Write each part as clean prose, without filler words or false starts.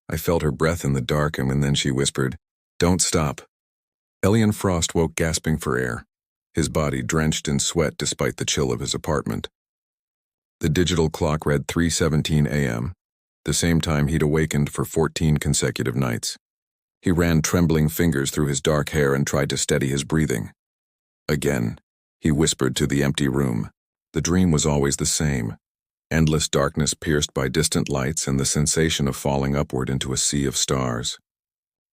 I felt her breath in the dark, and then she whispered, "Don't stop." Elian Frost woke gasping for air, his body drenched in sweat despite the chill of his apartment. The digital clock read 3:17 a.m., the same time he'd awakened for 14 consecutive nights. He ran trembling fingers through his dark hair and tried to steady his breathing. Again, he whispered to the empty room. The dream was always the same. Endless darkness pierced by distant lights and the sensation of falling upward into a sea of stars.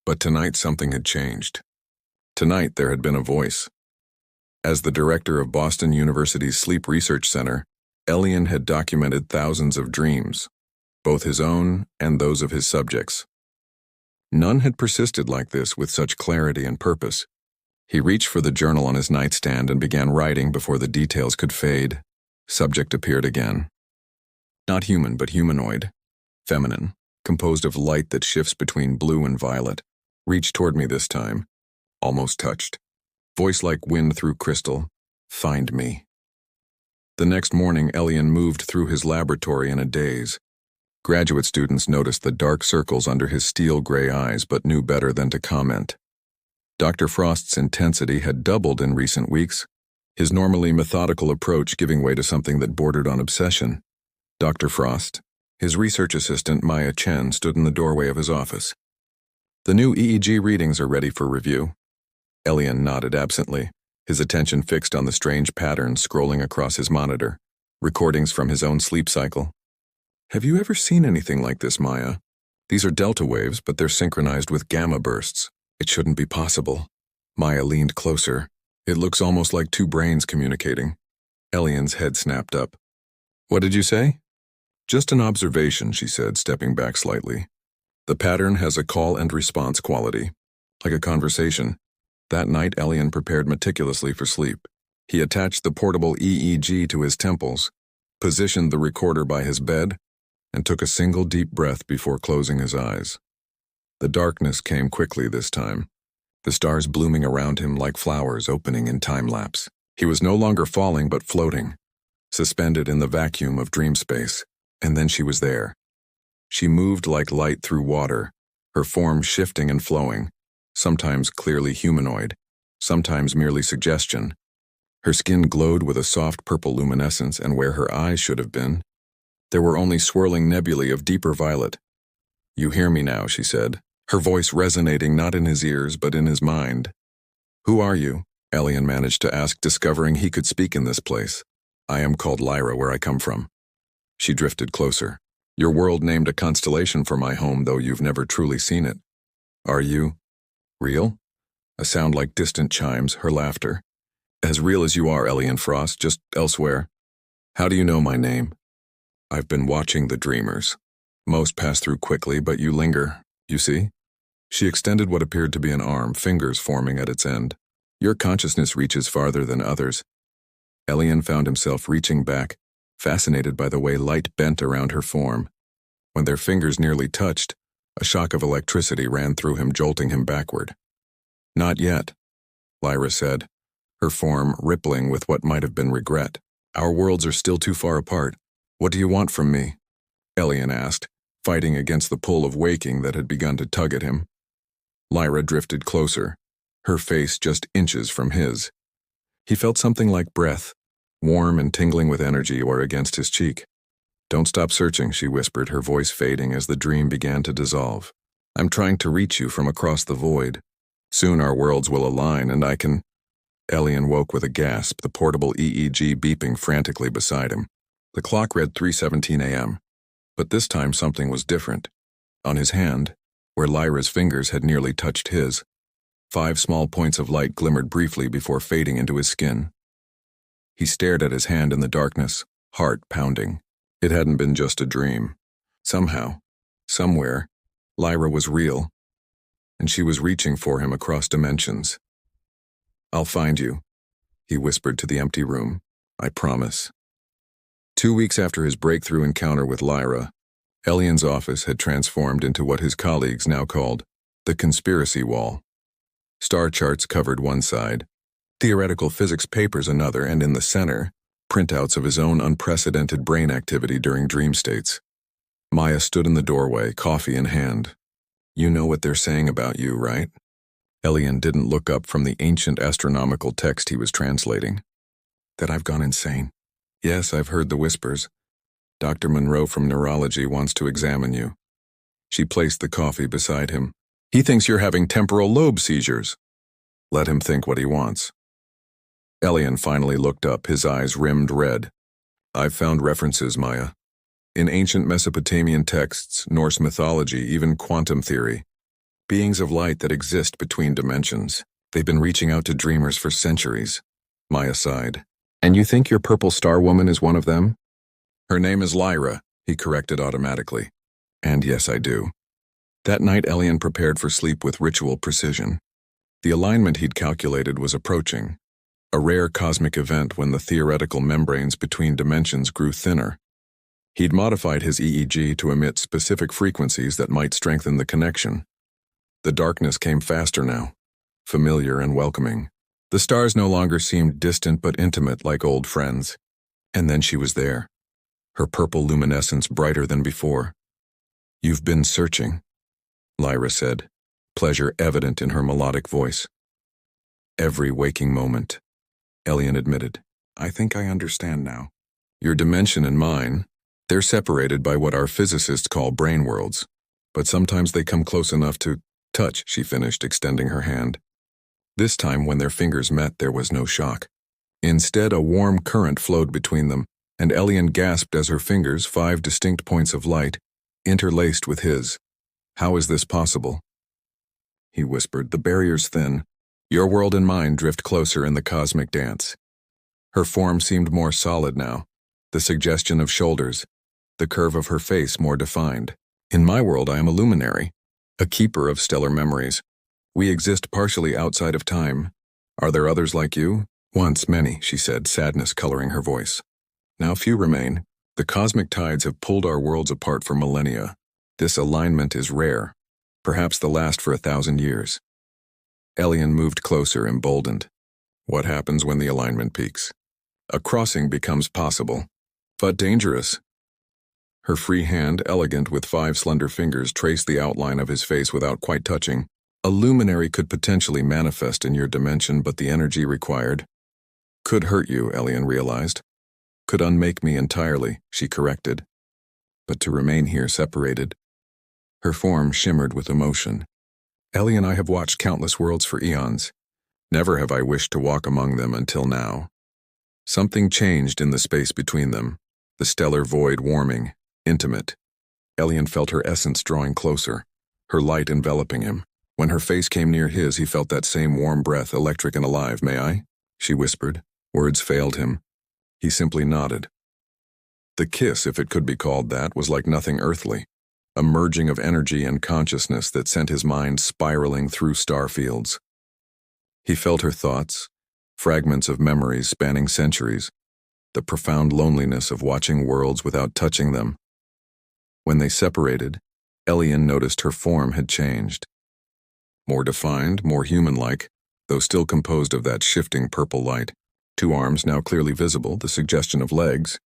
But tonight something had changed. Tonight there had been a voice. As the director of Boston University's Sleep Research Center, Elian had documented thousands of dreams, both his own and those of his subjects. None had persisted like this with such clarity and purpose. He reached for the journal on his nightstand and began writing before the details could fade. Subject appeared again. Not human, but humanoid. Feminine, composed of light that shifts between blue and violet. Reached toward me this time. Almost touched. Voice like wind through crystal. Find me. The next morning, Elian moved through his laboratory in a daze. Graduate students noticed the dark circles under his steel-gray eyes but knew better than to comment. Dr. Frost's intensity had doubled in recent weeks, his normally methodical approach giving way to something that bordered on obsession. Dr. Frost, his research assistant Maya Chen, stood in the doorway of his office. "The new EEG readings are ready for review." Elian nodded absently, his attention fixed on the strange patterns scrolling across his monitor, recordings from his own sleep cycle. "Have you ever seen anything like this, Maya? These are delta waves, but they're synchronized with gamma bursts. It shouldn't be possible." Maya leaned closer. "It looks almost like two brains communicating." Elian's head snapped up. "What did you say?" "Just an observation," she said, stepping back slightly. "The pattern has a call and response quality, like a conversation." That night, Elian prepared meticulously for sleep. He attached the portable EEG to his temples, positioned the recorder by his bed, and took a single deep breath before closing his eyes. The darkness came quickly this time, the stars blooming around him like flowers opening in time-lapse. He was no longer falling but floating, suspended in the vacuum of dream space, and then she was there. She moved like light through water, her form shifting and flowing, sometimes clearly humanoid, sometimes merely suggestion. Her skin glowed with a soft purple luminescence, and where her eyes should have been, there were only swirling nebulae of deeper violet. "You hear me now," she said, her voice resonating not in his ears but in his mind. "Who are you?" Elian managed to ask, discovering he could speak in this place. "I am called Lyra, where I come from." She drifted closer. "Your world named a constellation for my home, though you've never truly seen it. Are you real?" A sound like distant chimes, her laughter. "As real as you are, Elian Frost, just elsewhere." "How do you know my name?" "I've been watching the dreamers. Most pass through quickly, but you linger. You see?" She extended what appeared to be an arm, fingers forming at its end. "Your consciousness reaches farther than others." Elian found himself reaching back, fascinated by the way light bent around her form. When their fingers nearly touched, a shock of electricity ran through him, jolting him backward. "Not yet," Lyra said, her form rippling with what might have been regret. "Our worlds are still too far apart. What do you want from me?" Elian asked, fighting against the pull of waking that had begun to tug at him. Lyra drifted closer, her face just inches from his. He felt something like breath, warm and tingling with energy, or against his cheek. "Don't stop searching," she whispered, her voice fading as the dream began to dissolve. "I'm trying to reach you from across the void. Soon our worlds will align and I can—" Elian woke with a gasp, the portable EEG beeping frantically beside him. The clock read 3:17 a.m., but this time something was different. On his hand, where Lyra's fingers had nearly touched his, 5 small points of light glimmered briefly before fading into his skin. He stared at his hand in the darkness, heart pounding. It hadn't been just a dream. Somehow, somewhere, Lyra was real, and she was reaching for him across dimensions. "I'll find you," he whispered to the empty room. "I promise." 2 weeks after his breakthrough encounter with Lyra, Elian's office had transformed into what his colleagues now called the conspiracy wall. Star charts covered one side, theoretical physics papers another, and in the center, printouts of his own unprecedented brain activity during dream states. Maya stood in the doorway, coffee in hand, You know what they're saying about you, right? Elian didn't look up from the ancient astronomical text he was translating. That I've gone insane. Yes, I've heard the whispers. Dr. Monroe from neurology wants to examine you. She placed the coffee beside him. He thinks you're having temporal lobe seizures. Let him think what he wants. Elian finally looked up, his eyes rimmed red. I've found references, Maya. In ancient Mesopotamian texts, Norse mythology, even quantum theory. Beings of light that exist between dimensions. They've been reaching out to dreamers for centuries. Maya sighed. And you think your purple star woman is one of them? Her name is Lyra, he corrected automatically. And yes, I do. That night, Elian prepared for sleep with ritual precision. The alignment he'd calculated was approaching. A rare cosmic event when the theoretical membranes between dimensions grew thinner. He'd modified his EEG to emit specific frequencies that might strengthen the connection. The darkness came faster now, familiar and welcoming. The stars no longer seemed distant but intimate like old friends. And then she was there, her purple luminescence brighter than before. You've been searching, Lyra said, pleasure evident in her melodic voice. Every waking moment, Elian admitted. I think I understand now. Your dimension and mine, they're separated by what our physicists call brain worlds. But sometimes they come close enough to touch, she finished, extending her hand. This time, when their fingers met, there was no shock. Instead, a warm current flowed between them, and Elian gasped as her fingers, 5 distinct points of light, interlaced with his. How is this possible? He whispered, the barrier's thin. Your world and mine drift closer in the cosmic dance. Her form seemed more solid now, the suggestion of shoulders, the curve of her face more defined. In my world, I am a luminary, a keeper of stellar memories. We exist partially outside of time. Are there others like you? Once many, she said, sadness coloring her voice. Now few remain. The cosmic tides have pulled our worlds apart for millennia. This alignment is rare, perhaps the last for 1,000 years. Elian moved closer, emboldened. What happens when the alignment peaks? A crossing becomes possible, but dangerous. Her free hand, elegant with 5 slender fingers, traced the outline of his face without quite touching. A luminary could potentially manifest in your dimension, but the energy required could hurt you, Elian realized. Could unmake me entirely, she corrected. But to remain here separated. Her form shimmered with emotion. Ellie and I have watched countless worlds for eons. Never have I wished to walk among them until now. Something changed in the space between them, the stellar void warming, intimate. Elian felt her essence drawing closer, her light enveloping him. When her face came near his, he felt that same warm breath, electric and alive. May I? She whispered. Words failed him. He simply nodded. The kiss, if it could be called that, was like nothing earthly, a merging of energy and consciousness that sent his mind spiraling through star fields. He felt her thoughts, fragments of memories spanning centuries, the profound loneliness of watching worlds without touching them. When they separated, Elian noticed her form had changed. More defined, more human-like, though still composed of that shifting purple light. 2 arms now clearly visible, the suggestion of legs.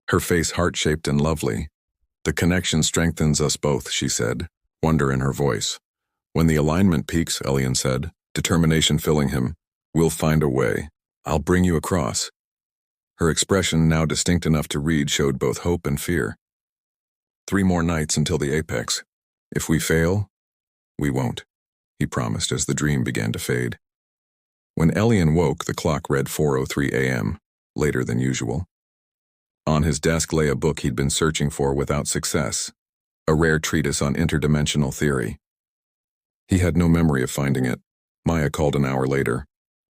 Her face heart-shaped and lovely. The connection strengthens us both, she said, wonder in her voice. When the alignment peaks, Elian said, determination filling him, we'll find a way. I'll bring you across. Her expression, now distinct enough to read, showed both hope and fear. 3 more nights until the apex. If we fail, we won't, he promised as the dream began to fade. When Elian woke, the clock read 4:03 a.m., later than usual. On his desk lay a book he'd been searching for without success, a rare treatise on interdimensional theory. He had no memory of finding it. Maya called an hour later.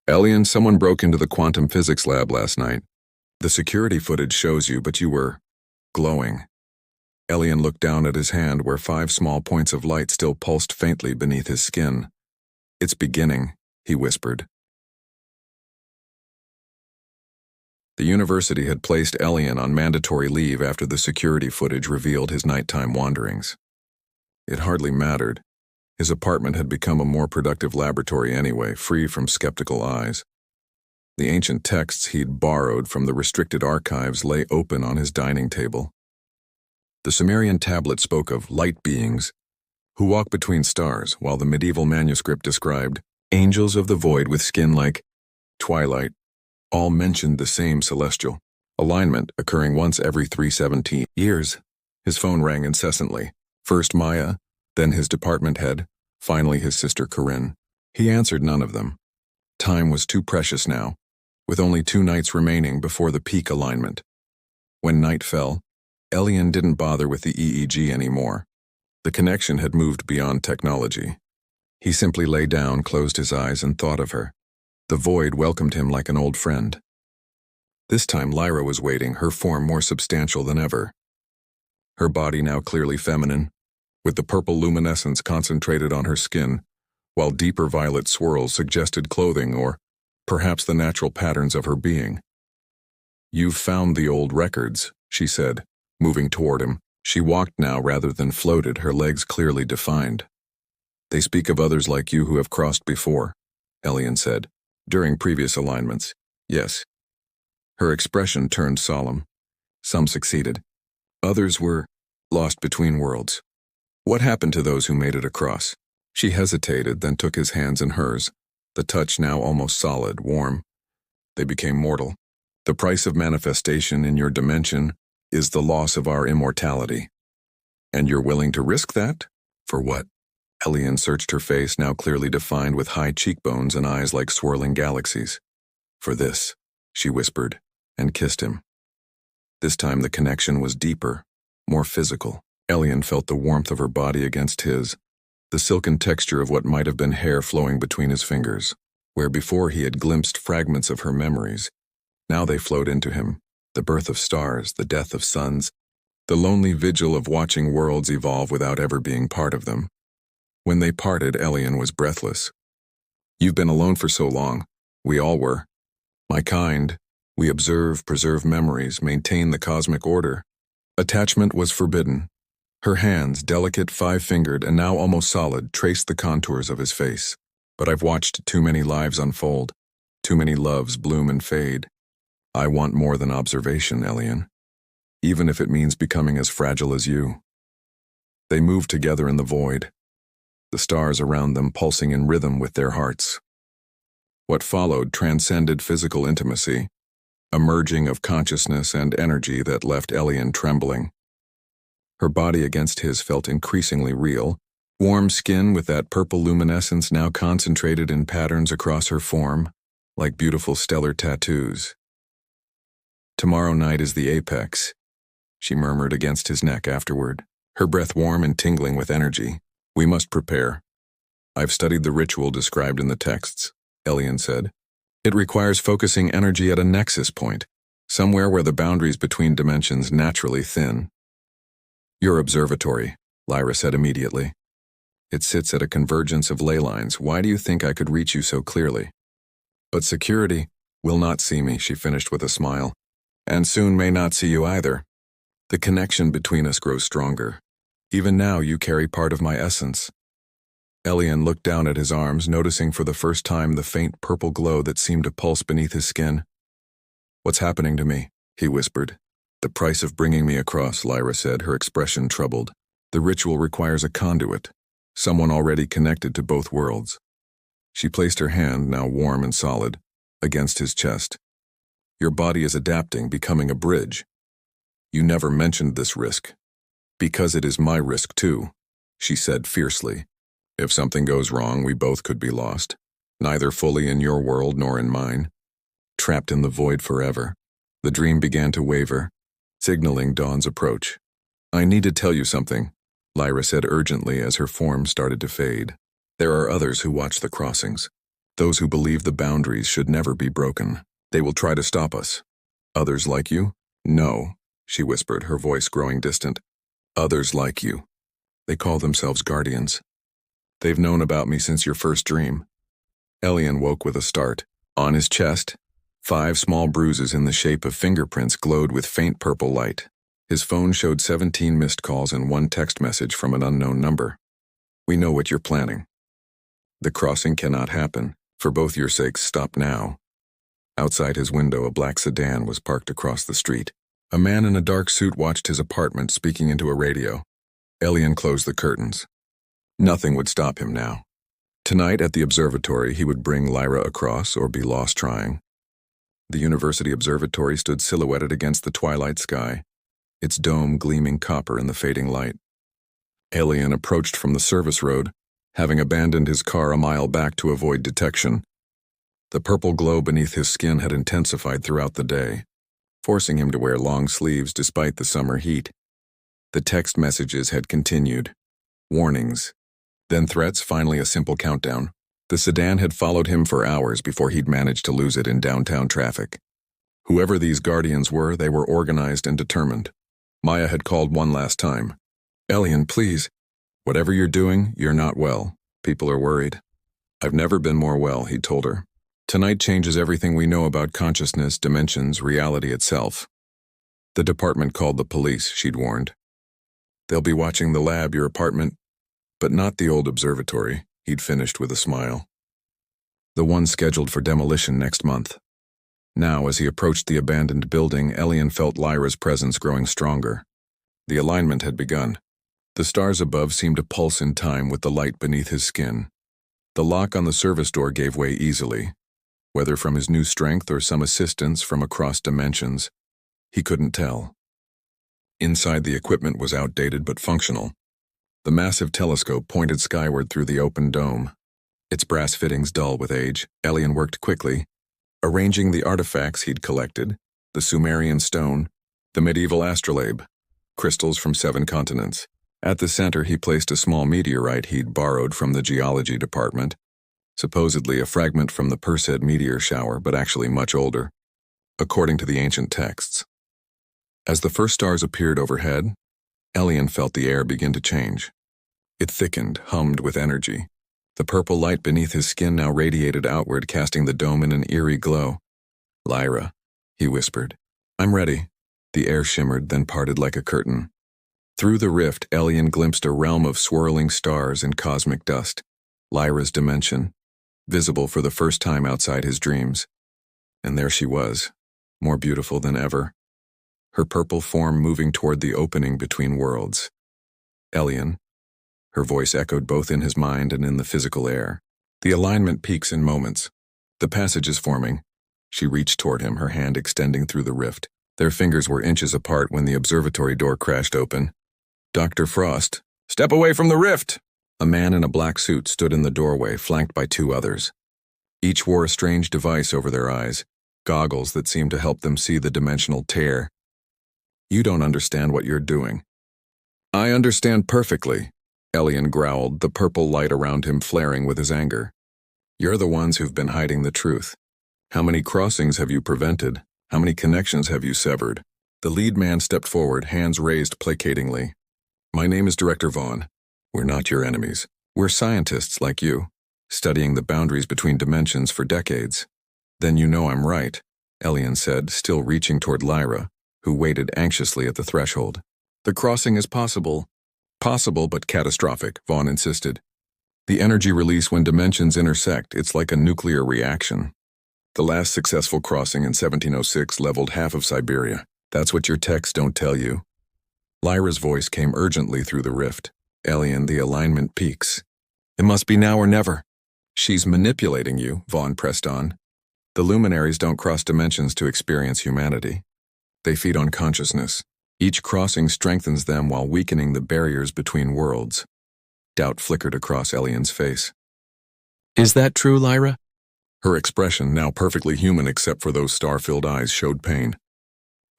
Elian, someone broke into the quantum physics lab last night. The security footage shows you, but you were glowing. Elian looked down at his hand where 5 small points of light still pulsed faintly beneath his skin. It's beginning, he whispered. The university had placed Elian on mandatory leave after the security footage revealed his nighttime wanderings. It hardly mattered. His apartment had become a more productive laboratory anyway, free from skeptical eyes. The ancient texts he'd borrowed from the restricted archives lay open on his dining table. The Sumerian tablet spoke of light beings, who walk between stars, while the medieval manuscript described angels of the void with skin like twilight, all mentioned the same celestial alignment occurring once every 317 years. His phone rang incessantly. First Maya, then his department head, finally his sister Corinne. He answered none of them. Time was too precious now, with only 2 nights remaining before the peak alignment. When night fell, Elian didn't bother with the EEG anymore. The connection had moved beyond technology. He simply lay down, closed his eyes, and thought of her. The void welcomed him like an old friend. This time Lyra was waiting, her form more substantial than ever. Her body now clearly feminine, with the purple luminescence concentrated on her skin, while deeper violet swirls suggested clothing or perhaps the natural patterns of her being. "You've found the old records," she said, moving toward him. She walked now rather than floated, her legs clearly defined. "They speak of others like you who have crossed before," Elian said, "during previous alignments. Yes." Her expression turned solemn. Some succeeded. Others were lost between worlds. What happened to those who made it across? She hesitated, then took his hands in hers, the touch now almost solid, warm. They became mortal. "The price of manifestation in your dimension is the loss of our immortality. And you're willing to risk that? For what?" Elian searched her face, now clearly defined with high cheekbones and eyes like swirling galaxies. "For this," she whispered, and kissed him. This time the connection was deeper, more physical. Elian felt the warmth of her body against his, the silken texture of what might have been hair flowing between his fingers. Where before he had glimpsed fragments of her memories, now they flowed into him, the birth of stars, the death of suns, the lonely vigil of watching worlds evolve without ever being part of them. When they parted, Elian was breathless. "You've been alone for so long. We all were. My kind. We observe, preserve memories, maintain the cosmic order." Attachment was forbidden. Her hands, delicate, 5-fingered, and now almost solid, traced the contours of his face. "But I've watched too many lives unfold, too many loves bloom and fade. I want more than observation, Elian, even if it means becoming as fragile as you." They moved together in the void, the stars around them pulsing in rhythm with their hearts. What followed transcended physical intimacy, a merging of consciousness and energy that left Elian trembling. Her body against his felt increasingly real, warm skin with that purple luminescence now concentrated in patterns across her form, like beautiful stellar tattoos. "Tomorrow night is the apex," she murmured against his neck afterward, her breath warm and tingling with energy. "We must prepare. I've studied the ritual described in the texts," Elian said. "It requires focusing energy at a nexus point, somewhere where the boundaries between dimensions naturally thin." "Your observatory," Lyra said immediately. "It sits at a convergence of ley lines. Why do you think I could reach you so clearly?" "But security will not see me," she finished with a smile. "And soon may not see you either. The connection between us grows stronger. Even now you carry part of my essence." Elian looked down at his arms, noticing for the first time the faint purple glow that seemed to pulse beneath his skin. "What's happening to me?" he whispered. "The price of bringing me across," Lyra said, her expression troubled. "The ritual requires a conduit, someone already connected to both worlds." She placed her hand, now warm and solid, against his chest. "Your body is adapting, becoming a bridge. You never mentioned this risk." "Because it is my risk too," she said fiercely. "If something goes wrong, we both could be lost, neither fully in your world nor in mine, trapped in the void forever." The dream began to waver, signaling dawn's approach. "I need to tell you something," Lyra said urgently as her form started to fade. "There are others who watch the crossings, those who believe the boundaries should never be broken. They will try to stop us." "Others like you?" "No," she whispered, her voice growing distant. "Others like you. They call themselves guardians. They've known about me since your first dream." Elian woke with a start. On his chest, 5 small bruises in the shape of fingerprints glowed with faint purple light. His phone showed 17 missed calls and 1 text message from an unknown number. "We know what you're planning. The crossing cannot happen. For both your sakes, stop now." Outside his window, a black sedan was parked across the street. A man in a dark suit watched his apartment, speaking into a radio. Elian closed the curtains. Nothing would stop him now. Tonight at the observatory, he would bring Lyra across or be lost trying. The university observatory stood silhouetted against the twilight sky, its dome gleaming copper in the fading light. Alien approached from the service road, having abandoned his car a mile back to avoid detection. The purple glow beneath his skin had intensified throughout the day, forcing him to wear long sleeves despite the summer heat. The text messages had continued. Warnings. Then threats, finally a simple countdown. The sedan had followed him for hours before he'd managed to lose it in downtown traffic. Whoever these guardians were, they were organized and determined. Maya had called one last time. "Alien, please. Whatever you're doing, you're not well. People are worried." "I've never been more well," he told her. "Tonight changes everything we know about consciousness, dimensions, reality itself." "The department called the police," she'd warned. "They'll be watching the lab, your apartment, but not the old observatory," he'd finished with a smile. "The one scheduled for demolition next month." Now, as he approached the abandoned building, Alien felt Lyra's presence growing stronger. The alignment had begun. The stars above seemed to pulse in time with the light beneath his skin. The lock on the service door gave way easily. Whether from his new strength or some assistance from across dimensions, he couldn't tell. Inside, the equipment was outdated but functional. The massive telescope pointed skyward through the open dome. Its brass fittings dull with age, Alien worked quickly, arranging the artifacts he'd collected, the Sumerian stone, the medieval astrolabe, crystals from 7 continents. At the center, he placed a small meteorite he'd borrowed from the geology department, supposedly a fragment from the Perseid meteor shower, but actually much older, according to the ancient texts. As the first stars appeared overhead, Alien felt the air begin to change. It thickened, hummed with energy. The purple light beneath his skin now radiated outward, casting the dome in an eerie glow. "Lyra," he whispered. "I'm ready." The air shimmered, then parted like a curtain. Through the rift, Alien glimpsed a realm of swirling stars and cosmic dust. Lyra's dimension, visible for the first time outside his dreams. And there she was, more beautiful than ever, her purple form moving toward the opening between worlds. "Alien." Her voice echoed both in his mind and in the physical air. "The alignment peaks in moments. The passage is forming." She reached toward him, her hand extending through the rift. Their fingers were inches apart when the observatory door crashed open. "Dr. Frost, step away from the rift!" A man in a black suit stood in the doorway, flanked by 2 others. Each wore a strange device over their eyes, goggles that seemed to help them see the dimensional tear. "You don't understand what you're doing." "I understand perfectly," Alien growled, the purple light around him flaring with his anger. "You're the ones who've been hiding the truth. How many crossings have you prevented? How many connections have you severed?" The lead man stepped forward, hands raised placatingly. "My name is Director Vaughn. We're not your enemies. We're scientists like you, studying the boundaries between dimensions for decades." "Then you know I'm right," Alien said, still reaching toward Lyra, who waited anxiously at the threshold. "The crossing is possible." "Possible but catastrophic," Vaughn insisted. "The energy release when dimensions intersect, it's like a nuclear reaction. The last successful crossing in 1706 leveled half of Siberia. That's what your texts don't tell you." Lyra's voice came urgently through the rift. "Alien, the alignment peaks. It must be now or never." "She's manipulating you," Vaughn pressed on. "The luminaries don't cross dimensions to experience humanity. They feed on consciousness. Each crossing strengthens them while weakening the barriers between worlds." Doubt flickered across Alien's face. "Is that true, Lyra?" Her expression, now perfectly human except for those star-filled eyes, showed pain.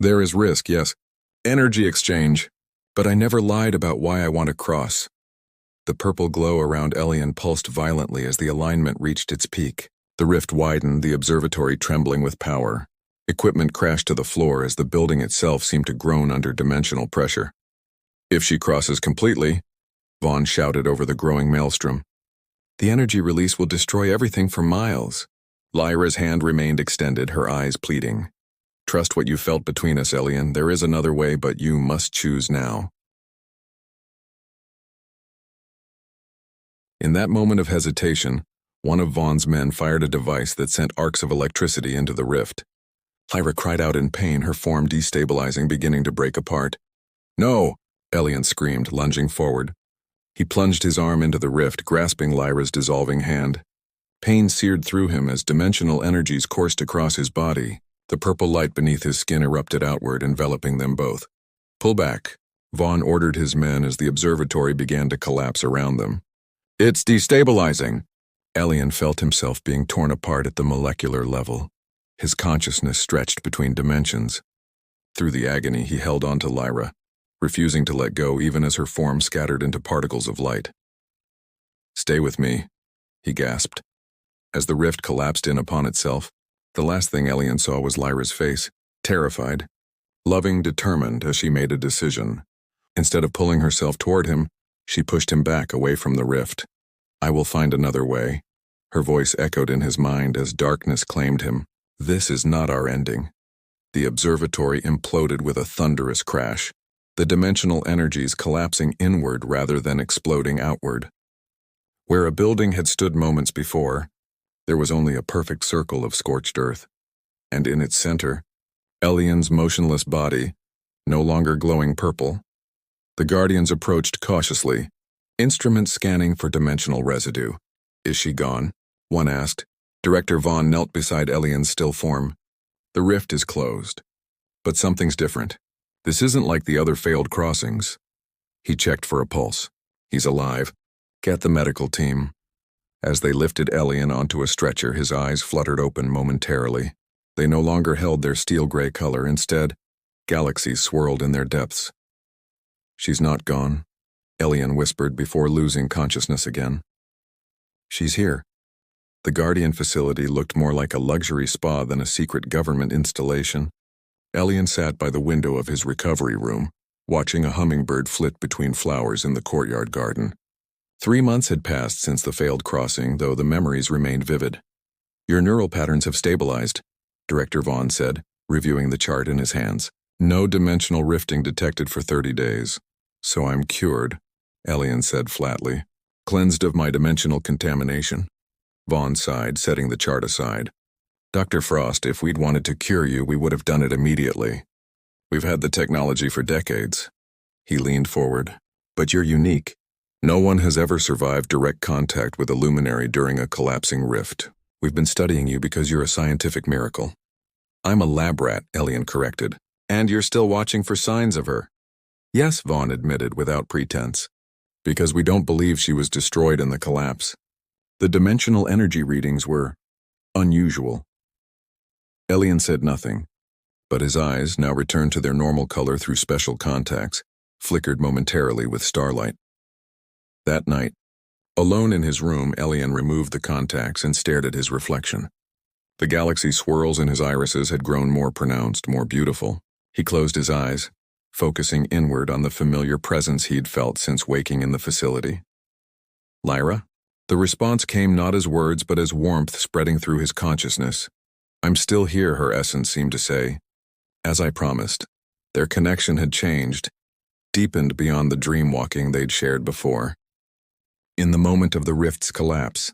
"There is risk, yes. Energy exchange. But I never lied about why I want to cross." The purple glow around Alien pulsed violently as the alignment reached its peak. The rift widened, the observatory trembling with power. Equipment crashed to the floor as the building itself seemed to groan under dimensional pressure. "If she crosses completely," Vaughn shouted over the growing maelstrom, "the energy release will destroy everything for miles." Lyra's hand remained extended, her eyes pleading. "Trust what you felt between us, Alien. There is another way, but you must choose now." In that moment of hesitation, one of Vaughn's men fired a device that sent arcs of electricity into the rift. Lyra cried out in pain, her form destabilizing, beginning to break apart. "No!" Alien screamed, lunging forward. He plunged his arm into the rift, grasping Lyra's dissolving hand. Pain seared through him as dimensional energies coursed across his body. The purple light beneath his skin erupted outward, enveloping them both. "Pull back," Vaughn ordered his men as the observatory began to collapse around them. "It's destabilizing." Elian felt himself being torn apart at the molecular level. His consciousness stretched between dimensions. Through the agony, he held on to Lyra, refusing to let go even as her form scattered into particles of light. "Stay with me," he gasped. As the rift collapsed in upon itself, the last thing Elian saw was Lyra's face, terrified, loving, determined as she made a decision. Instead of pulling herself toward him, she pushed him back away from the rift. "I will find another way." Her voice echoed in his mind as darkness claimed him. "This is not our ending." The observatory imploded with a thunderous crash, the dimensional energies collapsing inward rather than exploding outward. Where a building had stood moments before, there was only a perfect circle of scorched earth, and in its center, Elian's motionless body, no longer glowing purple. The Guardians approached cautiously, instruments scanning for dimensional residue. "Is she gone?" one asked. Director Vaughn knelt beside Elian's still form. "The rift is closed. But something's different. This isn't like the other failed crossings." He checked for a pulse. "He's alive. Get the medical team." As they lifted Elian onto a stretcher, his eyes fluttered open momentarily. They no longer held their steel-gray color. Instead, galaxies swirled in their depths. "She's not gone," Elian whispered before losing consciousness again. "She's here." The Guardian facility looked more like a luxury spa than a secret government installation. Elian sat by the window of his recovery room, watching a hummingbird flit between flowers in the courtyard garden. 3 months had passed since the failed crossing, though the memories remained vivid. "Your neural patterns have stabilized," Director Vaughn said, reviewing the chart in his hands. "No dimensional rifting detected for 30 days. So I'm cured," Elian said flatly. "Cleansed of my dimensional contamination." Vaughn sighed, setting the chart aside. "Dr. Frost, if we'd wanted to cure you, we would have done it immediately. We've had the technology for decades." He leaned forward. "But you're unique. No one has ever survived direct contact with a luminary during a collapsing rift. We've been studying you because you're a scientific miracle." "I'm a lab rat," Elian corrected. "And you're still watching for signs of her." "Yes," Vaughn admitted without pretense. "Because we don't believe she was destroyed in the collapse. The dimensional energy readings were unusual." Elian said nothing, but his eyes, now returned to their normal color through special contacts, flickered momentarily with starlight. That night, alone in his room, Elian removed the contacts and stared at his reflection. The galaxy swirls in his irises had grown more pronounced, more beautiful. He closed his eyes, focusing inward on the familiar presence he'd felt since waking in the facility. "Lyra?" The response came not as words but as warmth spreading through his consciousness. "I'm still here," her essence seemed to say. As I promised, their connection had changed, deepened beyond the dream-walking they'd shared before. In the moment of the rift's collapse,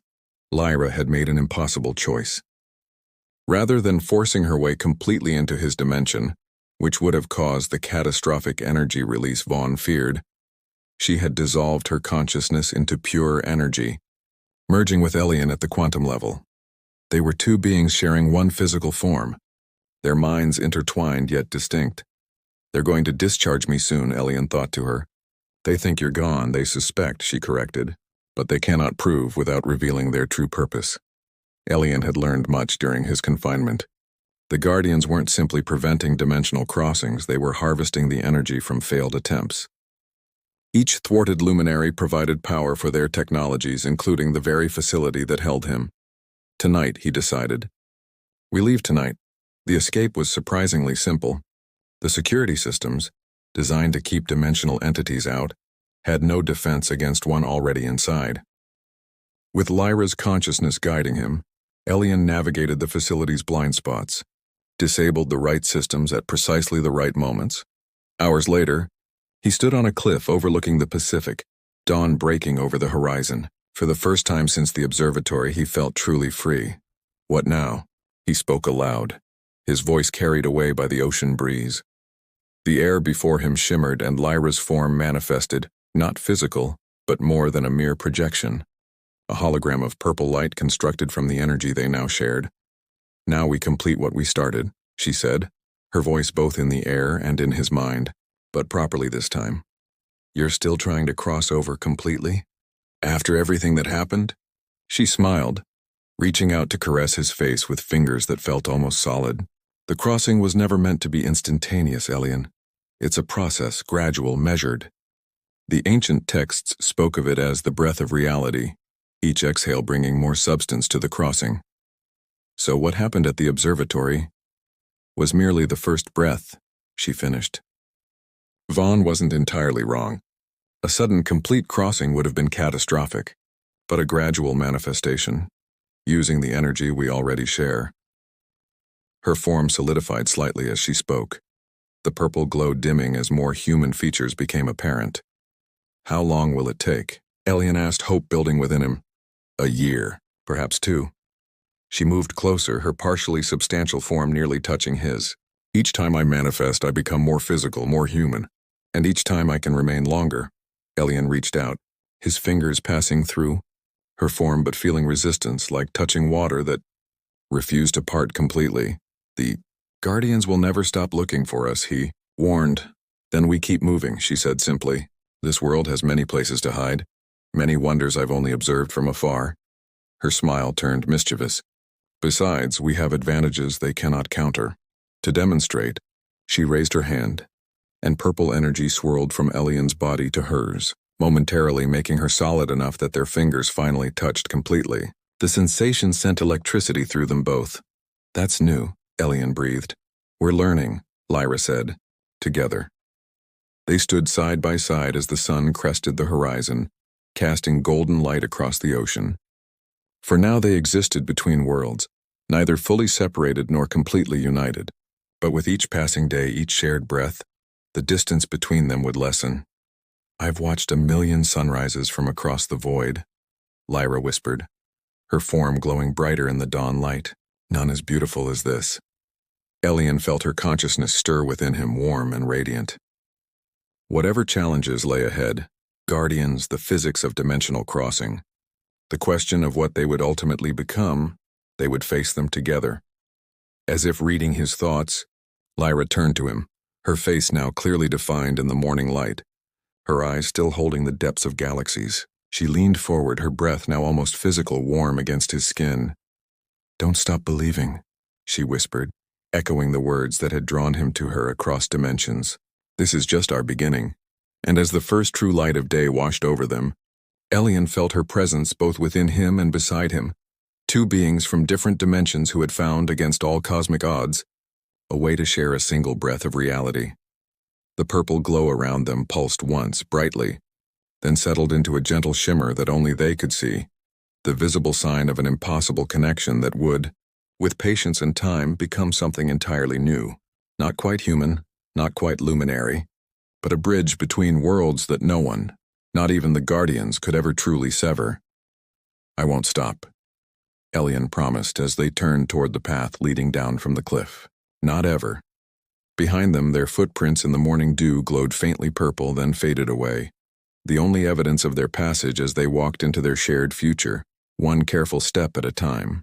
Lyra had made an impossible choice. Rather than forcing her way completely into his dimension, which would have caused the catastrophic energy release Vaughn feared, she had dissolved her consciousness into pure energy, merging with Elian at the quantum level. They were two beings sharing one physical form, their minds intertwined yet distinct. "They're going to discharge me soon," Elian thought to her. "They think you're gone, they suspect," she corrected, "but they cannot prove without revealing their true purpose." Elian had learned much during his confinement. The Guardians weren't simply preventing dimensional crossings, they were harvesting the energy from failed attempts. Each thwarted luminary provided power for their technologies, including the very facility that held him. Tonight, he decided. We leave tonight. The escape was surprisingly simple. The security systems, designed to keep dimensional entities out, had no defense against one already inside. With Lyra's consciousness guiding him, Elian navigated the facility's blind spots, disabled the right systems at precisely the right moments. Hours later, he stood on a cliff overlooking the Pacific, dawn breaking over the horizon. For the first time since the observatory, he felt truly free. "What now?" He spoke aloud, his voice carried away by the ocean breeze. The air before him shimmered and Lyra's form manifested, not physical, but more than a mere projection, a hologram of purple light constructed from the energy they now shared. "Now we complete what we started," she said, her voice both in the air and in his mind, but properly this time. "You're still trying to cross over completely? After everything that happened?" She smiled, reaching out to caress his face with fingers that felt almost solid. "The crossing was never meant to be instantaneous, Elian. It's a process, gradual, measured. The ancient texts spoke of it as the breath of reality, each exhale bringing more substance to the crossing. So what happened at the observatory was merely the first breath," she finished. Vaughn wasn't entirely wrong. A sudden, complete crossing would have been catastrophic, but a gradual manifestation, using the energy we already share. Her form solidified slightly as she spoke, the purple glow dimming as more human features became apparent. "How long will it take?" Elian asked, hope building within him. "A year, perhaps 2. She moved closer, her partially substantial form nearly touching his. "Each time I manifest, I become more physical, more human. And each time I can remain longer." Elian reached out, his fingers passing through her form but feeling resistance, like touching water that refused to part completely. "The Guardians will never stop looking for us," he warned. "Then we keep moving," she said simply. "This world has many places to hide, many wonders I've only observed from afar." Her smile turned mischievous. "Besides, we have advantages they cannot counter." To demonstrate, she raised her hand, and purple energy swirled from Elian's body to hers, momentarily making her solid enough that their fingers finally touched completely. The sensation sent electricity through them both. "That's new," Elian breathed. "We're learning," Lyra said, together. They stood side by side as the sun crested the horizon, casting golden light across the ocean. For now they existed between worlds, neither fully separated nor completely united. But with each passing day, each shared breath, the distance between them would lessen. "I've watched 1,000,000 sunrises from across the void," Lyra whispered, her form glowing brighter in the dawn light. "None as beautiful as this." Elian felt her consciousness stir within him, warm and radiant. Whatever challenges lay ahead, Guardians, the physics of dimensional crossing, the question of what they would ultimately become, they would face them together. As if reading his thoughts, Lyra turned to him, her face now clearly defined in the morning light, her eyes still holding the depths of galaxies. She leaned forward, her breath now almost physical, warm against his skin. "Don't stop believing," she whispered, echoing the words that had drawn him to her across dimensions. "This is just our beginning." And as the first true light of day washed over them, Elian felt her presence both within him and beside him, two beings from different dimensions who had found, against all cosmic odds, a way to share a single breath of reality. The purple glow around them pulsed once, brightly, then settled into a gentle shimmer that only they could see, the visible sign of an impossible connection that would, with patience and time, become something entirely new. Not quite human, not quite luminary, but a bridge between worlds that no one, not even the Guardians, could ever truly sever. "I won't stop," Elian promised as they turned toward the path leading down from the cliff. "Not ever." Behind them, their footprints in the morning dew glowed faintly purple, then faded away, the only evidence of their passage as they walked into their shared future, one careful step at a time.